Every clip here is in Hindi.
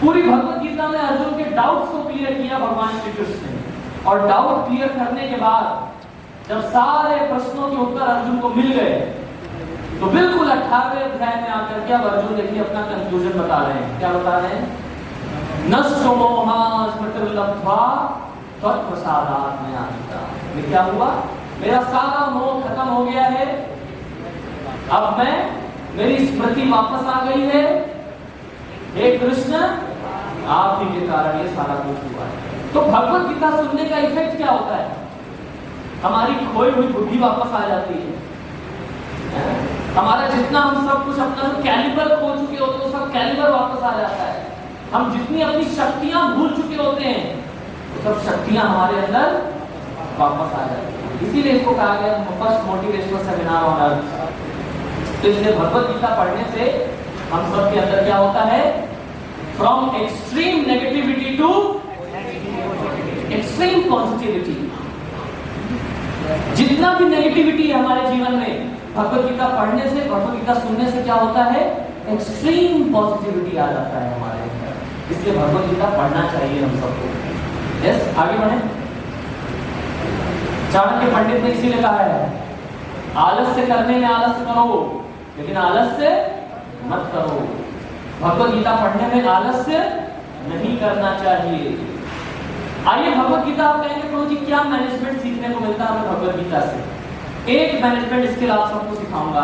पूरी भगवत गीता में अर्जुन के डाउट्स को क्लियर किया भगवान श्री कृष्ण ने, और डाउट क्लियर करने के बाद जब सारे प्रश्नों के उत्तर अर्जुन को मिल गए तो बिल्कुल 18वें अध्याय में आकर के अब अर्जुन देखिए अपना कंक्लूजन बता रहे हैं। क्या बता रहे हैं? नष्टो मोहा स्मृतिर्लब्ध्वा त्वत्प्रसादात् मया। क्या हुआ? मेरा सारा मोह खत्म हो गया है, अब मैं, मेरी स्मृति वापस आ गई है। हे कृष्ण, आप ही के कारण ये सारा कुछ हुआ है। तो भगवत गीता सुनने का इफेक्ट क्या होता है? हमारी खोई हुई बुद्धि वापस आ जाती है। हमारा जितना हम सब कुछ अपना कैलिबर खो चुके होते हैं, सब कैलिबर वापस आ जाता है। हम जितनी अपनी शक्तियां भूल चुके होते हैं, वो सब शक्तियां हमारे अंदर वापस आ जाती है। इसीलिए इसको कहा गया first motivational seminar on earth. तो इसलिए भगवत गीता पढ़ने से हम सब के अंदर क्या होता है? From extreme negativity to extreme positivity. जितना भी नेगेटिविटी है हमारे जीवन में, भगवत गीता पढ़ने से, भगवत गीता सुनने से क्या होता है? एक्सट्रीम पॉजिटिविटी आ जाता है हमारे अंदर। इसलिए भगवत गीता पढ़ना चाहिए हम सबको। यस, आगे बढ़े। चाणक्य पंडित ने इसीलिए कहा है, आलस्य करने में आलस्य करो, लेकिन आलस्य मत करो। भगवत गीता पढ़ने में आलस्य नहीं करना चाहिए। आइए भगवत गीता, आप कहेंगे प्रभु जी क्या मैनेजमेंट सीखने को मिलता है हमें भगवत गीता से? एक मैनेजमेंट स्किल आप सबको सिखाऊंगा,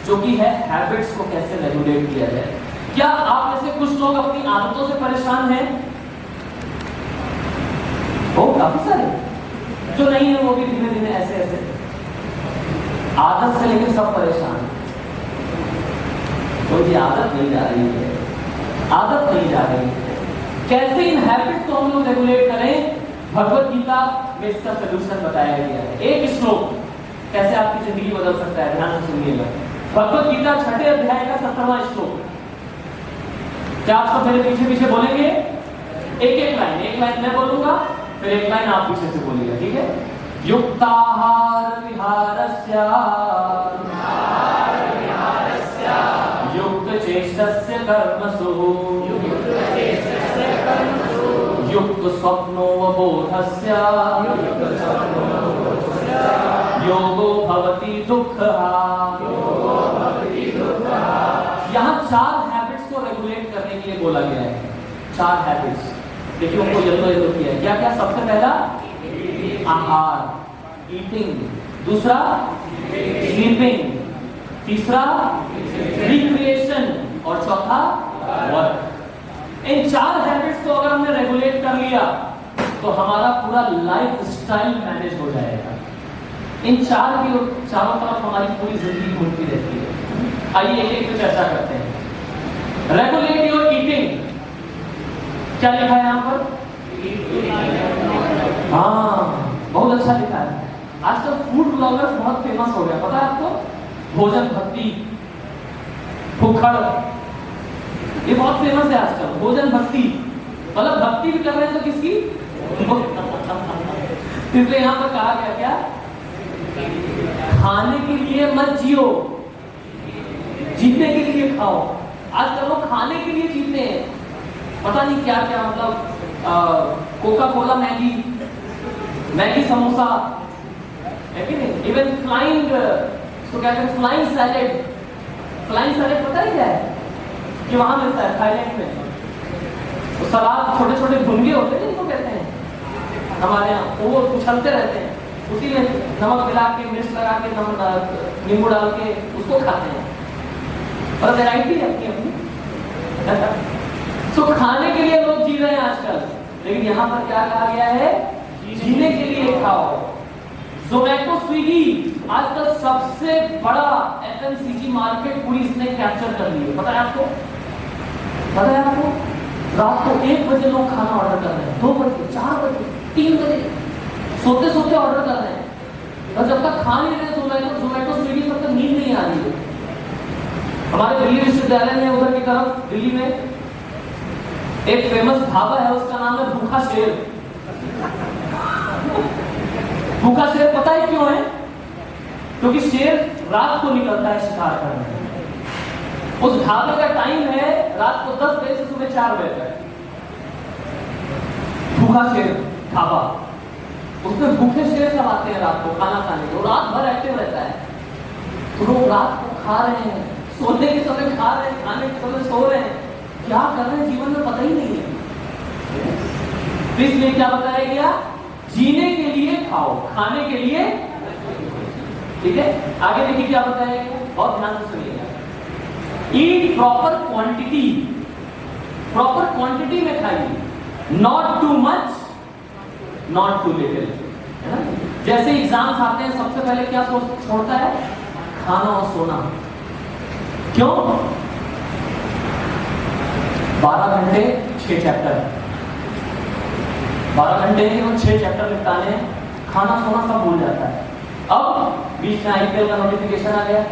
जो कि है हैबिट्स को कैसे रेगुलेट किया जाए। क्या आप में से कुछ लोग अपनी आदतों से परेशान हैं? ओ काफी सारे। जो नहीं है वो भी धीरे धीरे ऐसे ऐसे आदत से लेकर सब परेशान। तो ये आदत नहीं जा रही है, आदत नहीं जा रही है। कैसे इन हैबिट्स को हम लोग रेगुलेट करें? भगवत गीता में इसका सलूशन बताया गया है। एक श्लोक कैसे आपकी जिंदगी बदल सकता है, ध्यान से सुनिएगा। भगवत गीता 6 अध्याय का 17वां श्लोक। क्या आप सब मेरे पीछे पीछे बोलेंगे? एक लाइन मैं बोलूंगा, फिर एक लाइन आप पीछे से बोलिएगा, ठीक है? युक्ताहार विहारस्य युक्त चेष्टस्य कर्मसु युक्त स्वप्नोवबोधस्य योगो भवति दुःखः। यहाँ 4 हैबिट्स को रेगुलेट करने के लिए बोला गया है। 4 हैबिट्स देखिए, उनको येलो किया है। क्या क्या? सबसे पहला आहार, ईटिंग। दूसरा स्लीपिंग। तीसरा रिक्रिएशन। और चौथा वर्क। इन 4 हैबिट्स को अगर हमने रेगुलेट कर लिया तो हमारा पूरा लाइफ स्टाइल मैनेज हो जाएगा। इन चारों तरफ हमारी पूरी जिंदगी घूमती रहती है। आइए एक एक पे चर्चा करते हैं। Regulate your eating. क्या लिखा है यहाँ पर? हाँ, बहुत अच्छा लिखा है। आजकल फूड ब्लॉगर्स बहुत फेमस हो गया, पता है आपको? भोजन भक्ति, भूखड़, ये बहुत फेमस है आजकल। भोजन भक्ति मतलब भक्ति भी कर रहे हैं तो किसकी? इसलिए यहाँ पर कहा गया क्या? खाने के लिए मत जियो, जीतने के लिए खाओ। आजकल लोग खाने के लिए जीते हैं, पता नहीं क्या क्या, मतलब कोका कोला मैगी समोसा है कि नहीं? इवन फ्लाइंग, तो क्या कहते हैं, फ्लाइंग सैलेड पता है क्या है? कि वहां मिलता है थाईलैंड में। तो सलाद छोटे छोटे भुनगे होते हैं, इनको कहते हैं हमारे यहाँ, वो उछलते रहते हैं, उसी में नमक मिला के, मिर्च लगा के, नमक नींबू डाल के उसको खाते हैं। और वैरायटी है अपनी अपनी। तो खाने के लिए लोग जी रहे हैं आजकल, लेकिन यहाँ पर क्या कहा गया है? जीने के लिए खाओ। जोमैटो, स्विगी आजकल सबसे बड़ा एफएमसीजी मार्केट पूरी इसने कैप्चर कर ली है। पता है आपको? रात को 1 बजे लोग खाना ऑर्डर कर रहे हैं, 2 बजे, 4 बजे, 3 बजे, सोते सोते ऑर्डर कर रहे हैं। और जब तक खा नहीं रहे जोमैटो स्विगी, तब तक नींद नहीं आ रही है। हमारे दिल्ली विश्वविद्यालय में उधर की तरफ, दिल्ली में एक फेमस ढाबा है, उसका नाम है भूखा शेर। भूखा शेर पता है क्यों है? क्योंकि शेर रात को निकलता है शिकार करने। उस ढाबे का टाइम है रात को 10 बजे से सुबह 4 बजे तक। भूखा शेर ढाबा, उसमें भूखे शेर सब आते हैं रात को खाना खाने को, रात भर एक्टिव रहता है। तो लोग रात को खा रहे हैं, सोने के समय खा रहे हैं, खाने के समय सो रहे हैं, क्या कर रहे हैं जीवन में पता ही नहीं है। तो इसलिए क्या बताया गया, जीने के लिए खाओ, खाने के लिए, ठीक है। आगे देखिए क्या बताया गया, बहुत ध्यान से सुनिएगा। Eat proper quantity, proper quantity में खाइए, not too much not too little, है ना। जैसे एग्जाम्स आते हैं सबसे पहले क्या छोड़ता है, खाना और सोना। क्यों? 12 घंटे 6 चैप्टर, 12 घंटे और 6 चैप्टर निपटाने हैं, खाना सोना सब भूल जाता है। अब बीच में आईपीएल का नोटिफिकेशन आ गया,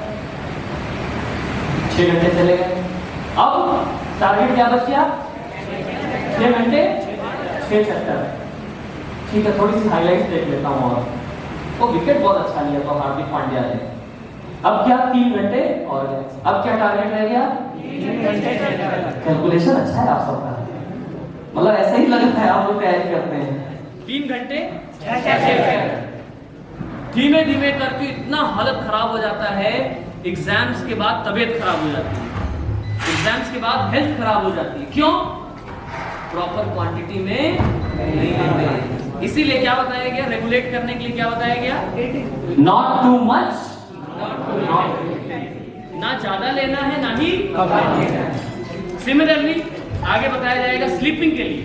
6 घंटे चले गए। अब टारगेट क्या बच गया, 6 घंटे 6 चैप्टर। ठीक है, थोड़ी सी हाईलाइट्स देख लेता हूँ। और वो विकेट बहुत अच्छा लिया था हार्दिक पांड्या ने। अब क्या 3 घंटे और अब क्या टारगेट रह गया, 3 घंटे। कैलकुलेशन अच्छा है आप सबका, मतलब ऐसा ही लगता है आप लोग तैयारी करते हैं। 3 घंटे धीमे धीमे करके इतना हालत खराब हो जाता है, एग्जाम्स के बाद तबीयत खराब हो जाती है, एग्जाम्स के बाद हेल्थ खराब हो जाती है। क्यों? प्रॉपर क्वांटिटी में नहीं लेते। इसीलिए क्या बताया गया, रेगुलेट करने के लिए क्या बताया गया, नॉट टू मच ना ज्यादा लेना है ना ही कम। सिमिलरली आगे बताया जाएगा स्लीपिंग के लिए,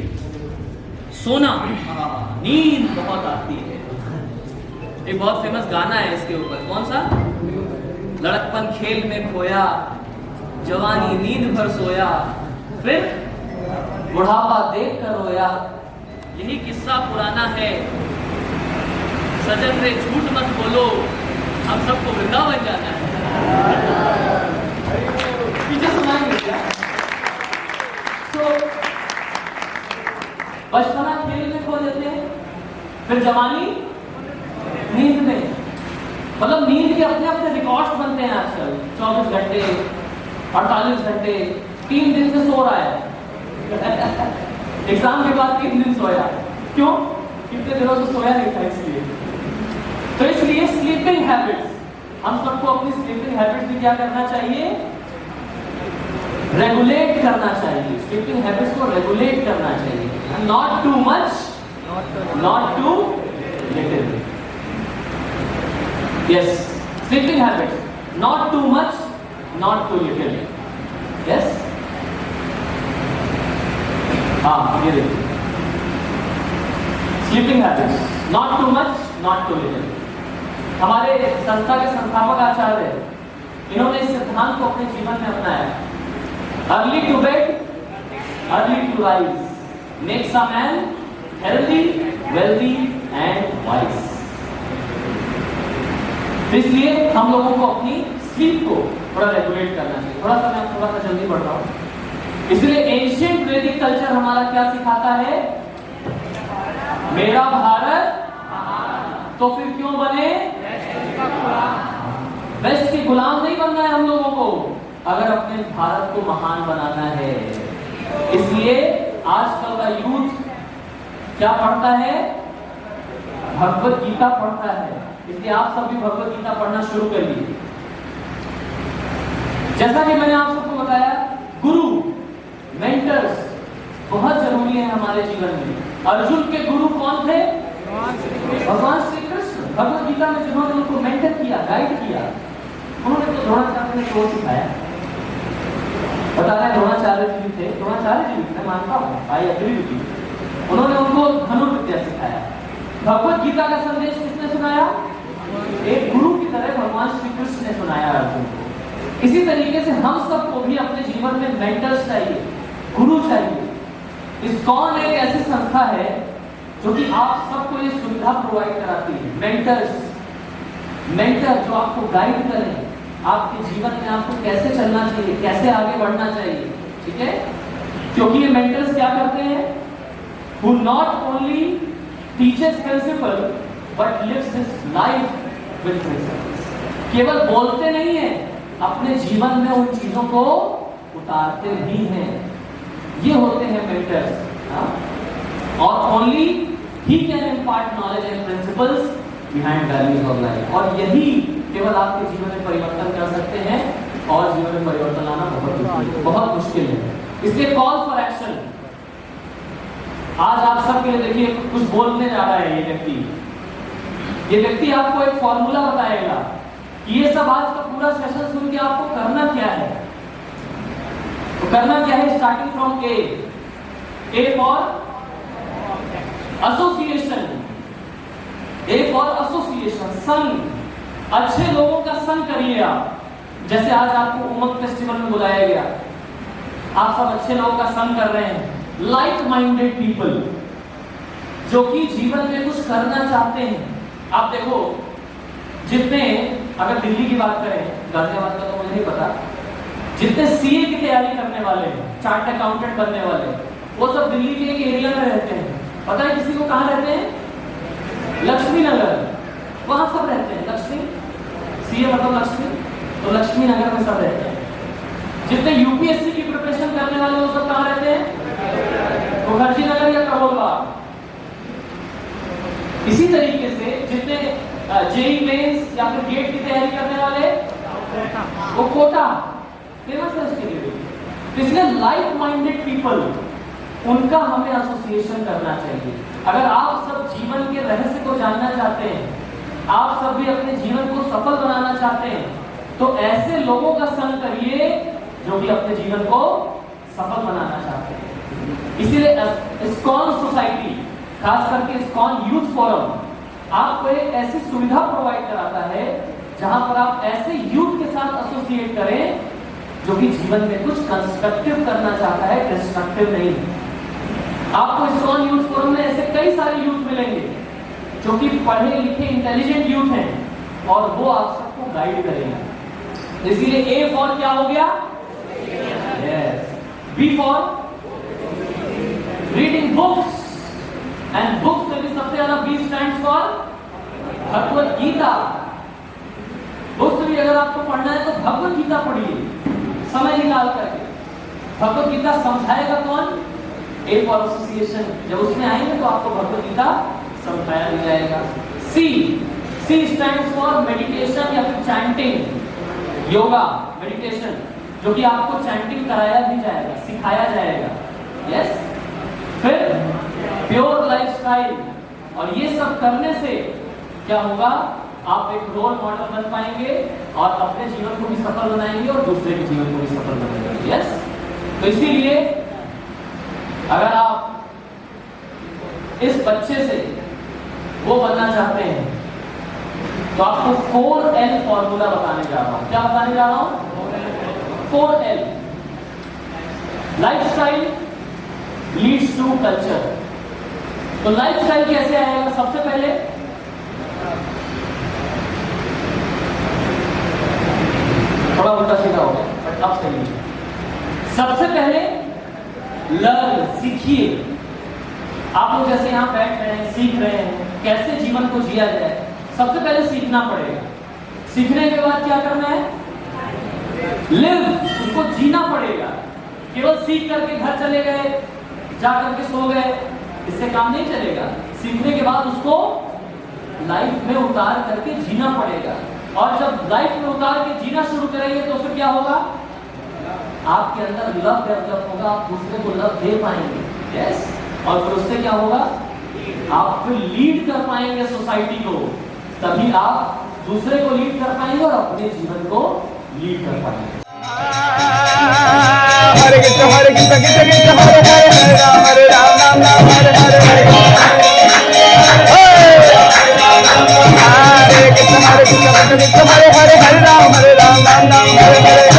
सोना, नींद बहुत आती है। एक बहुत फेमस गाना है इसके ऊपर, कौन सा, लड़कपन खेल में खोया, जवानी नींद भर सोया, फिर बुढ़ापा देख कर रोया, यही किस्सा पुराना है, सजन रे झूठ मत बोलो, हम सबको वृंदावन जाना है। पीछे सुनाएंगे क्या? तो बचपना खेल में खो देते हैं, फिर जवानी नींद में, मतलब नींद के अपने अपने रिकॉर्ड्स बनते हैं आजकल। 24 घंटे 48 घंटे, 3 दिन से सो रहा है एग्जाम के बाद 3 दिन सोया, क्यों? कितने दिनों से सोया नहीं था इसलिए। तो इसलिए स्लीपिंग हैबिट्स, हम सबको अपनी स्लीपिंग हैबिट्स भी क्या करना चाहिए, रेगुलेट करना चाहिए। स्लीपिंग हैबिट्स को रेगुलेट करना चाहिए, not too much not too little. Yes, sleeping habits, not too much, not too little. Yes? ये देखिए, sleeping habits, not too much, not too little. हमारे संस्था के संस्थापक आचार्य, इन्होंने इस सिद्धांत को अपने जीवन में अपनाया। Early to bed, early to rise, makes a man healthy, wealthy and wise. इसलिए हम लोगों को अपनी स्लीप को थोड़ा रेगुलेट करना चाहिए। थोड़ा सा मैं थोड़ा सा जल्दी बढ़ रहा हूँ। इसलिए एंशिएंट वैदिक कल्चर हमारा क्या सिखाता है, मेरा भारत, तो फिर क्यों बने, वेस्ट के गुलाम नहीं बनना है हम लोगों को, अगर अपने भारत को महान बनाना है। इसलिए आजकल का यूथ क्या पढ़ता है, भगवत गीता पढ़ता है। इसलिए आप सब भी भगवत गीता पढ़ना शुरू करिए। जैसा कि मैंने आप सबको बताया, गुरु, मेंटर्स बहुत जरूरी है हमारे जीवन में। अर्जुन के गुरु कौन थे, भगवान श्री कृष्ण। भगवत गीता में जिन्होंने उनको मेंटर किया, गाइड किया, उन्होंने तो द्रोणाचार्य ने तो सिखाया। बता रहे द्रोणाचार्य जी थे, द्रोणाचार्य जी मैं मानता हूँ, आई एग्री विद यू। उन्होंने उनको धनुर्विद्या सिखाया। भगवत गीता का संदेश किसने सुनाया, एक गुरु की तरह भगवान श्री कृष्ण ने सुनाया अर्जुन को। इसी तरीके से हम सबको भी अपने जीवन में मेंटर्स चाहिए, गुरु चाहिए। ISKCON एक ऐसी संस्था है जो कि आप सबको ये सुविधा प्रोवाइड कराती है। मेंटर जो आपको गाइड करें, आपके जीवन में आपको कैसे चलना चाहिए, कैसे आगे बढ़ना चाहिए, ठीक है। क्योंकि ये मेंटर्स क्या करते हैं, who not only teaches principle but lives his life with principles। केवल बोलते नहीं है, अपने जीवन में उन चीजों को उतारते भी हैं। ये होते हैं मेंटर्स। और only he can impart knowledge and principles behind values of life. और यही केवल आपके जीवन में परिवर्तन कर सकते हैं, और जीवन में परिवर्तन लाना बहुत मुश्किल है। इसलिए कॉल फॉर एक्शन आज आप सबके लिए देखिए कुछ बोलने जा रहा है। ये व्यक्ति आपको एक फॉर्मूला बताएगा कि ये सब आज का पूरा सेशन सुन के आपको करना क्या है। तो करना क्या है, starting from A for association, A for association, संग, अच्छे लोगों का संग करिए आप। जैसे आज आपको उमंग फेस्टिवल में बुलाया गया, आप सब अच्छे लोगों का संग कर रहे हैं, लाइक माइंडेड पीपल जो कि जीवन में कुछ करना चाहते हैं। आप देखो जितने, अगर दिल्ली की बात करें, गाजियाबाद का तो मुझे नहीं पता, जितने सीए की तैयारी करने वाले, चार्ट अकाउंटेंट बनने वाले, वो सब दिल्ली के एक एरिया में रहते हैं। पता है किसी को कहाँ रहते हैं? लक्ष्मी नगर, वहां सब रहते हैं। लक्ष्मी, सीए मतलब लक्ष्मी, तो लक्ष्मी नगर में सब रहते हैं। जितने यूपीएससी की प्रिपरेशन करने वाले वो सब कहाँ रहते हैं? मुखर्जी नगर या करोलबाग। इसी तरीके से जितने जेई मेंस या फिर गेट की तैयारी करने वाले, वो कोटा फेमस है उसके लिए। इसलिए लाइक माइंडेड पीपल, उनका हमें एसोसिएशन करना चाहिए। अगर आप सब जीवन के रहस्य को जानना चाहते हैं, आप सब भी अपने जीवन को सफल बनाना चाहते हैं, तो ऐसे लोगों का संग करिए जो कि अपने जीवन को सफल बनाना चाहते हैं। इसीलिए इस्कॉन सोसाइटी, खास करके इस्कॉन यूथ फोरम, आपको एक ऐसी सुविधा प्रोवाइड कराता है जहां पर आप ऐसे यूथ के साथ एसोसिएट करें जो कि जीवन में कुछ कंस्ट्रक्टिव करना चाहता है, डिस्ट्रक्टिव नहीं। आपको इस्कॉन यूथ फोरम में ऐसे कई सारे यूथ मिलेंगे जो कि पढ़े लिखे इंटेलिजेंट यूथ हैं, और वो आप सबको गाइड करेंगे। इसीलिए ए फॉर क्या हो गया? B for reading books, and books में भी सबसे ज्यादा B stands for Bhagavad Gita. Books भी अगर आपको पढ़ना है तो भगवत गीता पढ़िए, समय निकाल करके। भगवत गीता समझाएगा कौन? A for association. जब उसमें आएंगे तो आपको भगवत गीता समझाया भी जाएगा। सी स्टैंड्स फॉर मेडिटेशन या फिर चैंटिंग, योगा, मेडिटेशन, जो कि आपको चैंटिंग कराया भी जाएगा, सिखाया जाएगा। यस। फिर प्योर लाइफस्टाइल, और ये सब करने से क्या होगा? आप एक रोल मॉडल बन पाएंगे और अपने जीवन को भी सफल बनाएंगे और दूसरे के जीवन को भी सफल बनाएंगे। यस। तो इसीलिए अगर आप इस बच्चे से वो बनना चाहते हैं तो आपको 4L फॉर्मूला बताने जा रहा हूं। क्या बताने जा रहा हूं? 4L। Lifestyle leads to culture. तो लाइफस्टाइल कैसे आएगा? सबसे पहले थोड़ा उल्टा सीधा हो गया, बट अब सही है। सबसे पहले लर्न, सीखिए। आप लोग जैसे यहां बैठ रहे हैं, सीख रहे हैं कैसे जीवन को जिया जाए, सबसे पहले सीखना पड़ेगा। सीखने के बाद क्या करना है? लिव, उसको जीना पड़ेगा। केवल सीख करके घर चले गए, जा करके सो गए, इससे काम नहीं चलेगा। सीखने के बाद उसको लाइफ में उतार करके जीना पड़ेगा। और जब लाइफ में उतार के जीना शुरू करेंगे तो फिर क्या होगा? आपके अंदर लव डेवलप होगा, आप दूसरे को लव दे पाएंगे। यस। और फिर उससे क्या होगा? आप फिर लीड कर पाएंगे सोसाइटी को, तभी आप दूसरे को लीड कर पाएंगे और अपने जीवन को लीड कर पाएंगे। हरे कृष्ण कृष्ण कृष्ण हरे हरे राम राम राम हरे हरे हरे कृष्ण कृष्ण कृष्ण हरे हरे हरे राम राम राम हरे हरे।